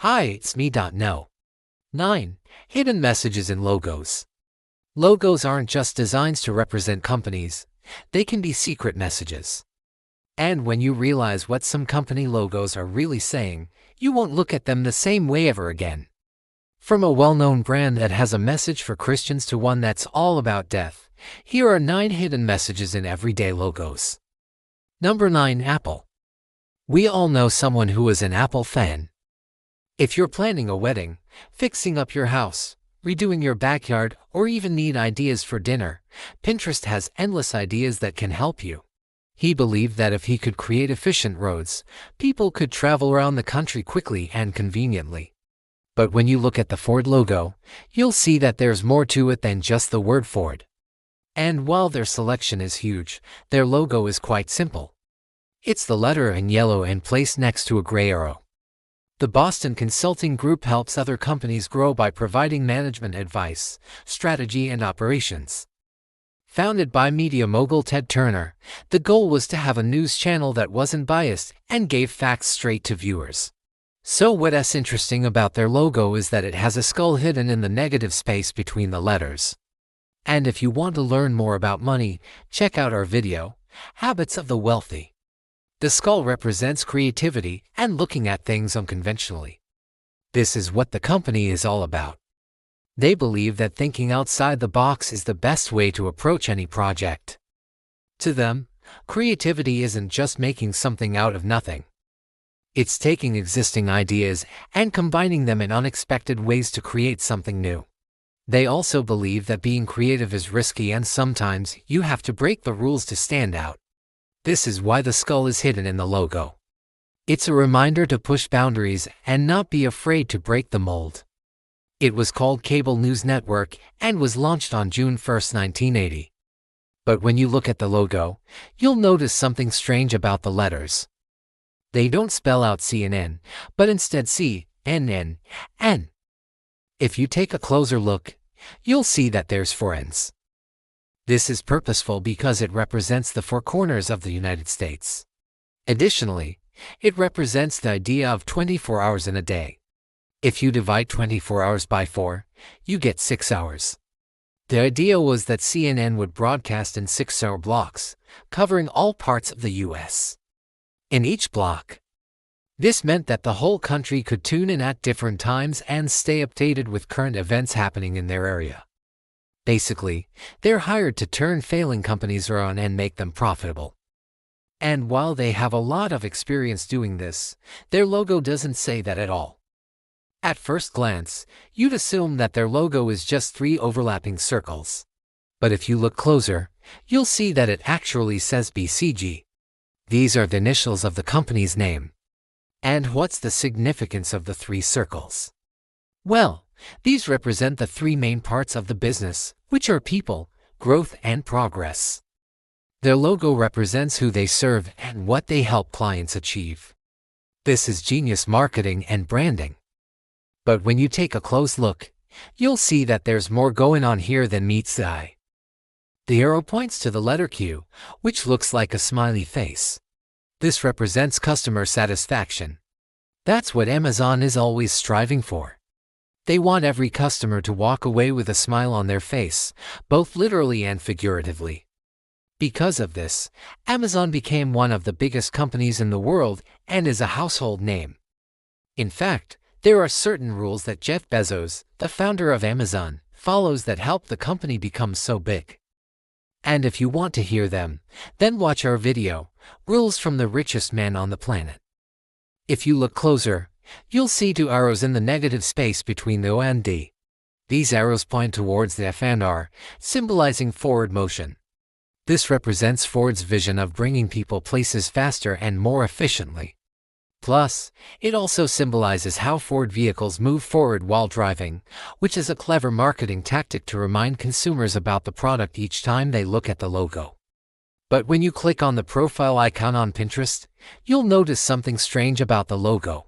Hi, it's me. No. 9. Hidden messages in logos. Logos aren't just designs to represent companies, they can be secret messages. And when you realize what some company logos are really saying, you won't look at them the same way ever again. From a well-known brand that has a message for Christians to one that's all about death, here are 9 hidden messages in everyday logos. Number 9. Apple. We all know someone who is an Apple fan. If you're planning a wedding, fixing up your house, redoing your backyard, or even need ideas for dinner, Pinterest has endless ideas that can help you. He believed that if he could create efficient roads, people could travel around the country quickly and conveniently. But when you look at the Ford logo, you'll see that there's more to it than just the word Ford. And while their selection is huge, their logo is quite simple. It's the letter in yellow and placed next to a gray arrow. The Boston Consulting Group helps other companies grow by providing management advice, strategy, and operations. Founded by media mogul Ted Turner, the goal was to have a news channel that wasn't biased and gave facts straight to viewers. So what's interesting about their logo is that it has a skull hidden in the negative space between the letters. And if you want to learn more about money, check out our video, Habits of the Wealthy. The skull represents creativity and looking at things unconventionally. This is what the company is all about. They believe that thinking outside the box is the best way to approach any project. To them, creativity isn't just making something out of nothing. It's taking existing ideas and combining them in unexpected ways to create something new. They also believe that being creative is risky and sometimes you have to break the rules to stand out. This is why the skull is hidden in the logo. It's a reminder to push boundaries and not be afraid to break the mold. It was called Cable News Network and was launched on June 1, 1980. But when you look at the logo, you'll notice something strange about the letters. They don't spell out CNN, but instead CNN. If you take a closer look, you'll see that there's 4 N's. This is purposeful because it represents the 4 corners of the United States. Additionally, it represents the idea of 24 hours in a day. If you divide 24 hours by 4, you get 6 hours. The idea was that CNN would broadcast in 6-hour blocks, covering all parts of the U.S. in each block. This meant that the whole country could tune in at different times and stay updated with current events happening in their area. Basically, they're hired to turn failing companies around and make them profitable. And while they have a lot of experience doing this, their logo doesn't say that at all. At first glance, you'd assume that their logo is just 3 overlapping circles. But if you look closer, you'll see that it actually says BCG. These are the initials of the company's name. And what's the significance of the 3 circles? Well, these represent the 3 main parts of the business, which are people, growth, and progress. Their logo represents who they serve and what they help clients achieve. This is genius marketing and branding. But when you take a close look, you'll see that there's more going on here than meets the eye. The arrow points to the letter Q, which looks like a smiley face. This represents customer satisfaction. That's what Amazon is always striving for. They want every customer to walk away with a smile on their face, both literally and figuratively. Because of this, Amazon became one of the biggest companies in the world and is a household name. In fact, there are certain rules that Jeff Bezos, the founder of Amazon, follows that help the company become so big. And if you want to hear them, then watch our video, Rules from the Richest Man on the Planet. If you look closer, you'll see 2 arrows in the negative space between the O and D. These arrows point towards the F and R, symbolizing forward motion. This represents Ford's vision of bringing people places faster and more efficiently. Plus, it also symbolizes how Ford vehicles move forward while driving, which is a clever marketing tactic to remind consumers about the product each time they look at the logo. But when you click on the profile icon on Pinterest, you'll notice something strange about the logo.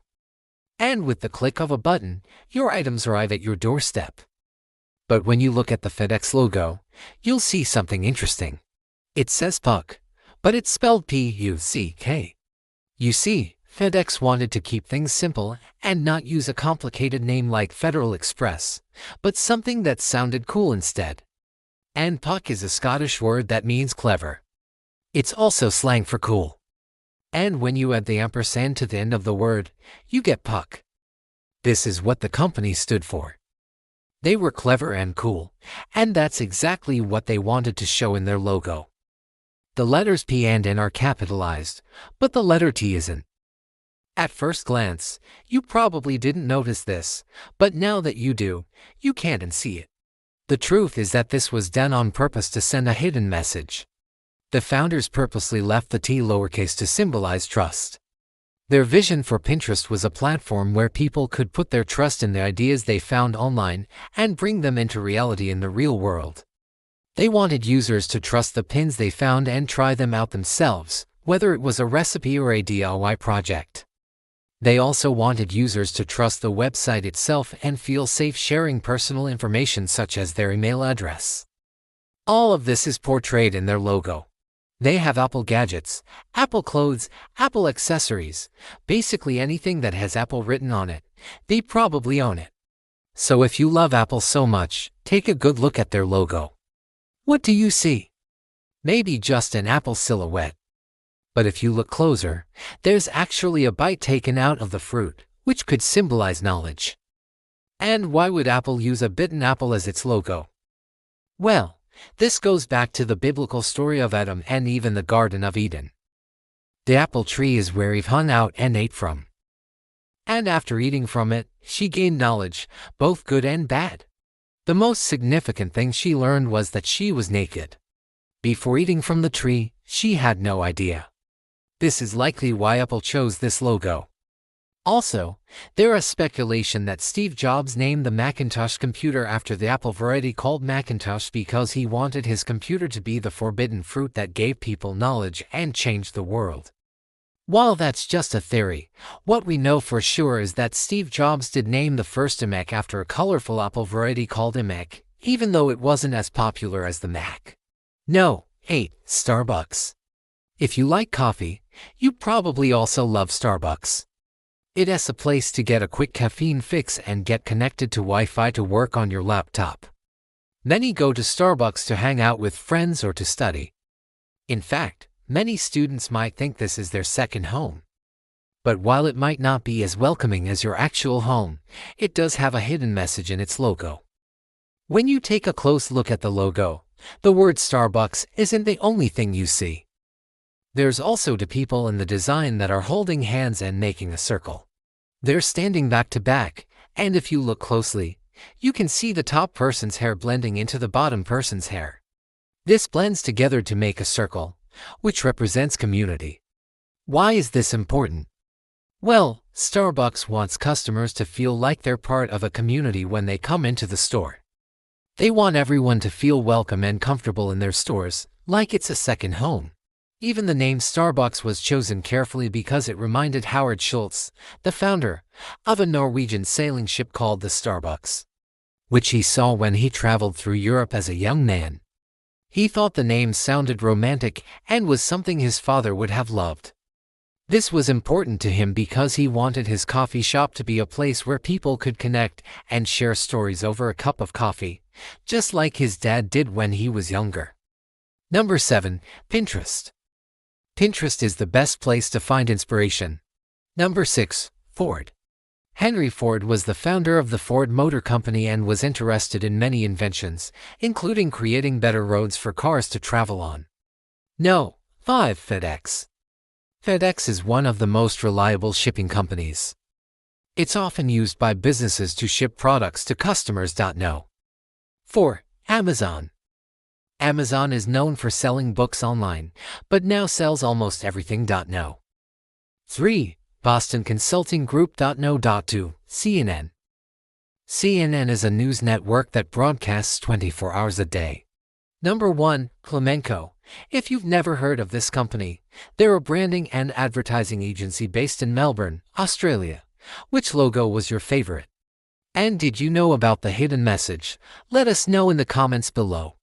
And with the click of a button, your items arrive at your doorstep. But when you look at the FedEx logo, you'll see something interesting. It says Puck, but it's spelled P-U-C-K. You see, FedEx wanted to keep things simple and not use a complicated name like Federal Express, but something that sounded cool instead. And puck is a Scottish word that means clever. It's also slang for cool. And when you add the ampersand to the end of the word, you get puck. This is what the company stood for. They were clever and cool, and that's exactly what they wanted to show in their logo. The letters P and N are capitalized, but the letter T isn't. At first glance, you probably didn't notice this, but now that you do, you can't unsee it. The truth is that this was done on purpose to send a hidden message. The founders purposely left the T lowercase to symbolize trust. Their vision for Pinterest was a platform where people could put their trust in the ideas they found online and bring them into reality in the real world. They wanted users to trust the pins they found and try them out themselves, whether it was a recipe or a DIY project. They also wanted users to trust the website itself and feel safe sharing personal information such as their email address. All of this is portrayed in their logo. They have Apple gadgets, Apple clothes, Apple accessories, basically anything that has Apple written on it. They probably own it. So if you love Apple so much, take a good look at their logo. What do you see? Maybe just an Apple silhouette. But if you look closer, there's actually a bite taken out of the fruit, which could symbolize knowledge. And why would Apple use a bitten apple as its logo? Well, this goes back to the biblical story of Adam and Eve in the Garden of Eden. The apple tree is where Eve hung out and ate from. And after eating from it, she gained knowledge, both good and bad. The most significant thing she learned was that she was naked. Before eating from the tree, she had no idea. This is likely why Apple chose this logo. Also, there is speculation that Steve Jobs named the Macintosh computer after the Apple variety called Macintosh because he wanted his computer to be the forbidden fruit that gave people knowledge and changed the world. While that's just a theory, what we know for sure is that Steve Jobs did name the first iMac after a colorful Apple variety called iMac, even though it wasn't as popular as the Mac. No, 8. Starbucks. If you like coffee, you probably also love Starbucks. It is a place to get a quick caffeine fix and get connected to Wi-Fi to work on your laptop. Many go to Starbucks to hang out with friends or to study. In fact, many students might think this is their second home. But while it might not be as welcoming as your actual home, it does have a hidden message in its logo. When you take a close look at the logo, the word Starbucks isn't the only thing you see. There's also two people in the design that are holding hands and making a circle. They're standing back to back, and if you look closely, you can see the top person's hair blending into the bottom person's hair. This blends together to make a circle, which represents community. Why is this important? Well, Starbucks wants customers to feel like they're part of a community when they come into the store. They want everyone to feel welcome and comfortable in their stores, like it's a second home. Even the name Starbucks was chosen carefully because it reminded Howard Schultz, the founder, of a Norwegian sailing ship called the Starbucks, which he saw when he traveled through Europe as a young man. He thought the name sounded romantic and was something his father would have loved. This was important to him because he wanted his coffee shop to be a place where people could connect and share stories over a cup of coffee, just like his dad did when he was younger. Number 7. Pinterest. Pinterest is the best place to find inspiration. Number 6. Ford. Henry Ford was the founder of the Ford Motor Company and was interested in many inventions, including creating better roads for cars to travel on. No. 5. FedEx. FedEx is one of the most reliable shipping companies. It's often used by businesses to ship products to customers. No. 4. Amazon. Amazon is known for selling books online, but now sells almost everything. No. 3. Boston Consulting Group. No. 2. CNN. CNN is a news network that broadcasts 24 hours a day. Number 1. Clemenco. If you've never heard of this company, they're a branding and advertising agency based in Melbourne, Australia. Which logo was your favorite? And did you know about the hidden message? Let us know in the comments below.